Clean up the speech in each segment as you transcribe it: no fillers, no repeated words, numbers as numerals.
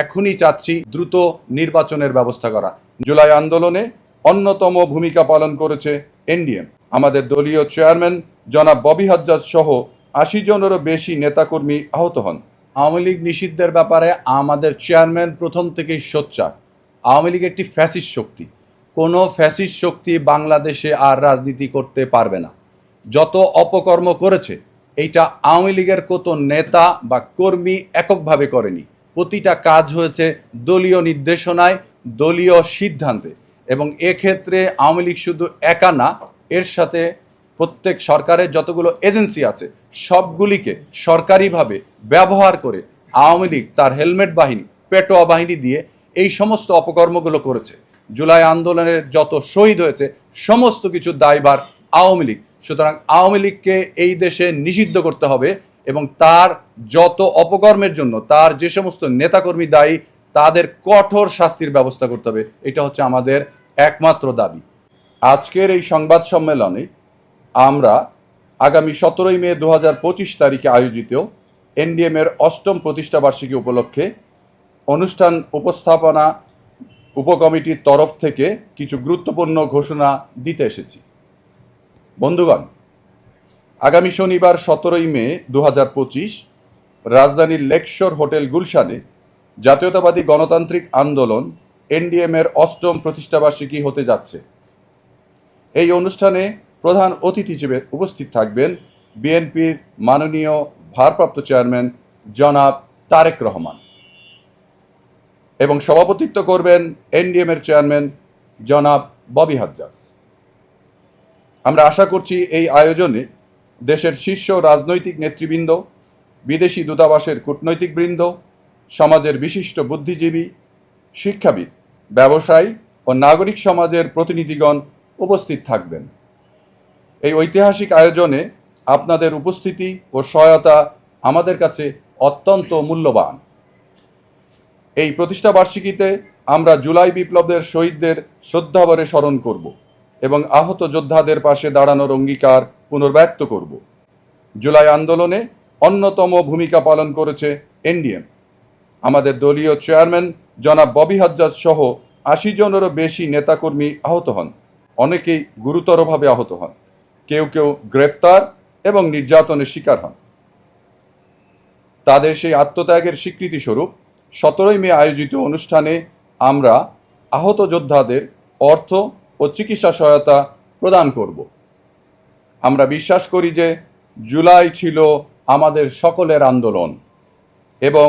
এখনই চাচ্ছি দ্রুত নির্বাচনের ব্যবস্থা করা। জুলাই আন্দোলনে অন্যতম ভূমিকা পালন করেছে এনডিএম। আমাদের দলীয় চেয়ারম্যান জনাব ববি হাজ্জাজ সহ ৮০ জনেরও বেশি নেতাকর্মী আহত হন। আওয়ামী লীগ নিষিদ্ধের ব্যাপারে আমাদের চেয়ারম্যান প্রথম থেকেই সোচ্চার। আওয়ামী লীগ একটি ফ্যাসিস্ট শক্তি। কোনো ফ্যাসিস্ট শক্তি বাংলাদেশে আর রাজনীতি করতে পারবে না। যত অপকর্ম করেছে এইটা আওয়ামী লীগের কত নেতা বা কর্মী এককভাবে করেনি। প্রতিটা কাজ হয়েছে দলীয় নির্দেশনায়, দলীয় সিদ্ধান্তে। এবং এক্ষেত্রে আওয়ামী লীগ শুধু একা না, এর সাথে প্রত্যেক সরকারের যতগুলো এজেন্সি আছে সবগুলিকে সরকারিভাবে ব্যবহার করে আওয়ামী লীগ তার হেলমেট বাহিনী, পেটোয়া বাহিনী দিয়ে এই সমস্ত অপকর্মগুলো করেছে। জুলাই আন্দোলনের যত শহীদ হয়েছে সমস্ত কিছুর দায়ভার আওয়ামী লীগ। সুতরাং আওয়ামী লীগকে এই দেশে নিষিদ্ধ করতে হবে এবং তার যত অপকর্মের জন্য তার যে সমস্ত নেতাকর্মী দায়ী তাদের কঠোর শাস্তির ব্যবস্থা করতে হবে। এটা হচ্ছে আমাদের একমাত্র দাবি। আজকের এই সংবাদ সম্মেলনে আমরা আগামী ১৭ই মে ২০২৫ তারিখে আয়োজিত এনডিএমের ৮ম প্রতিষ্ঠাবার্ষিকী উপলক্ষে অনুষ্ঠান উপস্থাপনা উপকমিটির তরফ থেকে কিছু গুরুত্বপূর্ণ ঘোষণা দিতে এসেছি। বন্ধুগণ, আগামী শনিবার ১৭ই মে ২০২৫ রাজধানীর লেকশোর হোটেল গুলশানে জাতীয়তাবাদী গণতান্ত্রিক আন্দোলন এনডিএমের ৮ম প্রতিষ্ঠাবার্ষিকী হতে যাচ্ছে। এই অনুষ্ঠানে প্রধান অতিথি হিসেবে উপস্থিত থাকবেন বিএনপির মাননীয় ভারপ্রাপ্ত চেয়ারম্যান জনাব তারেক রহমান এবং সভাপতিত্ব করবেন এনডিএমের চেয়ারম্যান জনাব ববি হাজ্জাজ। আমরা আশা করছি এই আয়োজনে দেশের শীর্ষ রাজনৈতিক নেতৃবৃন্দ, বিদেশি দূতাবাসের কূটনৈতিকবৃন্দ, সমাজের বিশিষ্ট বুদ্ধিজীবী, শিক্ষাবিদ, ব্যবসায়ী ও নাগরিক সমাজের প্রতিনিধিগণ উপস্থিত থাকবেন। এই ঐতিহাসিক আয়োজনে আপনাদের উপস্থিতি ও সহায়তা আমাদের কাছে অত্যন্ত মূল্যবান। এই প্রতিষ্ঠাবার্ষিকীতে আমরা জুলাই বিপ্লবের শহীদদের শ্রদ্ধাভরে স্মরণ করব এবং আহত যোদ্ধাদের পাশে দাঁড়ানোর অঙ্গীকার পুনর্ব্যক্ত করব। জুলাই আন্দোলনে অন্যতম ভূমিকা পালন করেছে এনডিএম। আমাদের দলীয় চেয়ারম্যান জনাব ববি হাজ্জাজ সহ ৮০ জনেরও বেশি নেতাকর্মী আহত হন। অনেকেই গুরুতরভাবে আহত হন, কেউ কেউ গ্রেফতার এবং নির্যাতনের শিকার হন। তাদের সেই আত্মত্যাগের স্বীকৃতিস্বরূপ ১৭ই মে আয়োজিত অনুষ্ঠানে আমরা আহত যোদ্ধাদের অর্থ ও চিকিৎসা সহায়তা প্রদান করব। আমরা বিশ্বাস করি যে জুলাই ছিল আমাদের সকলের আন্দোলন এবং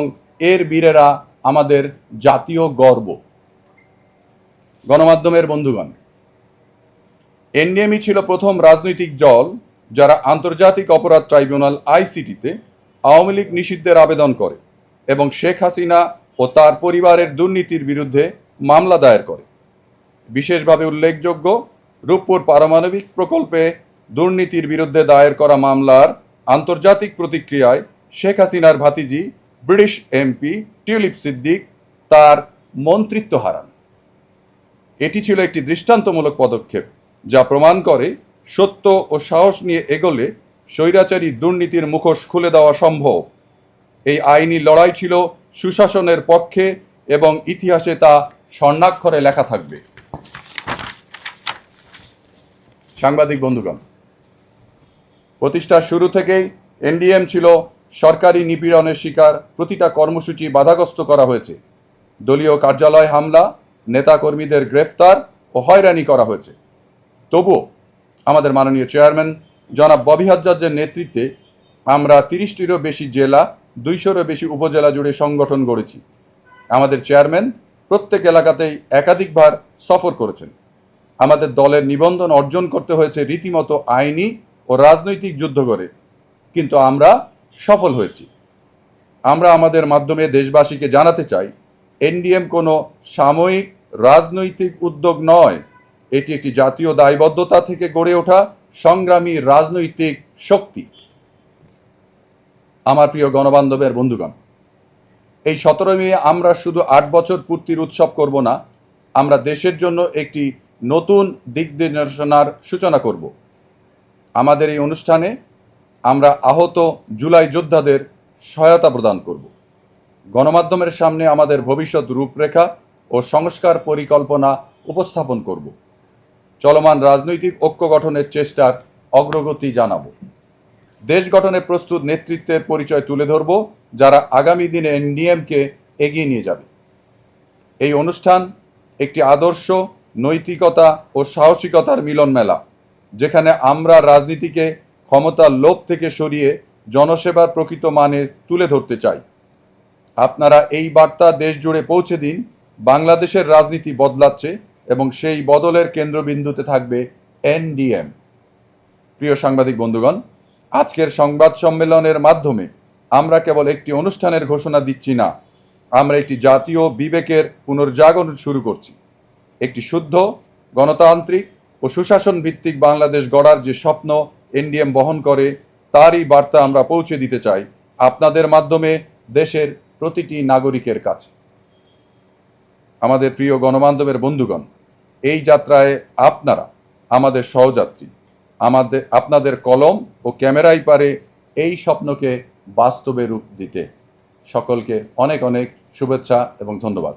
এর বীরেরা আমাদের জাতীয় গর্ব। গণমাধ্যমের বন্ধুগণ, এনডিএমই ছিল প্রথম রাজনৈতিক দল যারা আন্তর্জাতিক অপরাধ ট্রাইব্যুনাল আইসিটিতে আওয়ামী লীগ নিষিদ্ধের আবেদন করে এবং শেখ হাসিনা ও তার পরিবারের দুর্নীতির বিরুদ্ধে মামলা দায়ের করে। বিশেষভাবে উল্লেখযোগ্য, রূপপুর পারমাণবিক প্রকল্পে দুর্নীতির বিরুদ্ধে দায়ের করা মামলার আন্তর্জাতিক প্রতিক্রিয়ায় শেখ হাসিনার ভাতিজি ব্রিটিশ এমপি টিউলিপ সিদ্দিক তার মন্ত্রিত্ব হারান। এটি ছিল একটি দৃষ্টান্তমূলক পদক্ষেপ যা প্রমাণ করে সত্য ও সাহস নিয়ে এগোলে স্বৈরাচারী দুর্নীতির মুখোশ খুলে দেওয়া সম্ভব। এই আইনি লড়াই ছিল সুশাসনের পক্ষে এবং ইতিহাসে তা স্বর্ণাক্ষরে লেখা থাকবে। সাংবাদিক বন্ধুগণ, প্রতিষ্ঠার শুরু থেকেই এনডিএম ছিল সরকারি নিপীড়নের শিকার। প্রতিটা কর্মসূচি বাধাগ্রস্ত করা হয়েছে। দলীয় কার্যালয় হামলা, নেতাকর্মীদের গ্রেফতার ও হয়রানি করা হয়েছে। তবুও আমাদের মাননীয় চেয়ারম্যান জনাব ববি হাজ্জাজের নেতৃত্বে আমরা ৩০টিরও বেশি জেলা, ২০০রও বেশি উপজেলা জুড়ে সংগঠন গড়েছি। আমাদের চেয়ারম্যান প্রত্যেক এলাকাতেই একাধিকবার সফর করেছেন। আমাদের দলের নিবন্ধন অর্জন করতে হয়েছে রীতিমতো আইনি ও রাজনৈতিক যুদ্ধ করে, কিন্তু আমরা সফল হয়েছি। আমরা আমাদের মাধ্যমে দেশবাসীকে জানাতে চাই, এনডিএম কোনো সাময়িক রাজনৈতিক উদ্যোগ নয়, এটি একটি জাতীয় দায়বদ্ধতা থেকে গড়ে ওঠা সংগ্রামী রাজনৈতিক শক্তি। আমার প্রিয় গণবান্ধবের বন্ধুগণ, এই ১৭ মে আমরা শুধু ৮ বছর পূর্তির উৎসব করব না, আমরা দেশের জন্য একটি নতুন দিক নির্দেশনার সূচনা করব। আমাদের এই অনুষ্ঠানে আমরা আহত জুলাই যোদ্ধাদের সহায়তা প্রদান করব। গণমাধ্যমের সামনে আমাদের ভবিষ্যৎ রূপরেখা ও সংস্কার পরিকল্পনা উপস্থাপন করব। চলমান রাজনৈতিক ঐক্য গঠনের চেষ্টার অগ্রগতি জানাব। দেশ গঠনে প্রস্তুত নেতৃত্বের পরিচয় তুলে ধরব, যারা আগামী দিনে এনডিএমকে এগিয়ে নিয়ে যাবে। এই অনুষ্ঠান একটি আদর্শ, নৈতিকতা ও সাহসিকতার মিলন মেলা, যেখানে আমরা রাজনীতিকে ক্ষমতার লোভ থেকে সরিয়ে জনসেবার প্রকৃত মানে তুলে ধরতে চাই। আপনারা এই বার্তা দেশ জুড়ে পৌঁছে দিন। বাংলাদেশের রাজনীতি বদলাচ্ছে এবং সেই বদলের কেন্দ্রবিন্দুতে থাকবে এনডিএম। প্রিয় সাংবাদিক বন্ধুগণ, আজকের সংবাদ সম্মেলনের মাধ্যমে আমরা কেবল একটি অনুষ্ঠানের ঘোষণা দিচ্ছি না, আমরা একটি জাতীয় বিবেকের পুনর্জাগরণ শুরু করছি। একটি শুদ্ধ, গণতান্ত্রিক ও সুশাসন ভিত্তিক বাংলাদেশ গড়ার যে স্বপ্ন এনডিএম বহন করে, তারই বার্তা আমরা পৌঁছে দিতে চাই আপনাদের মাধ্যমে দেশের প্রতিটি নাগরিকের কাছে। আমাদের প্রিয় গণমাধ্যমের বন্ধুগণ, এই যাত্রায় আপনারা আমাদের সহযাত্রী। আপনাদের কলম ও ক্যামেরাই পারে এই স্বপ্নকে বাস্তবে রূপ দিতে। সকলকে অনেক অনেক শুভেচ্ছা এবং ধন্যবাদ।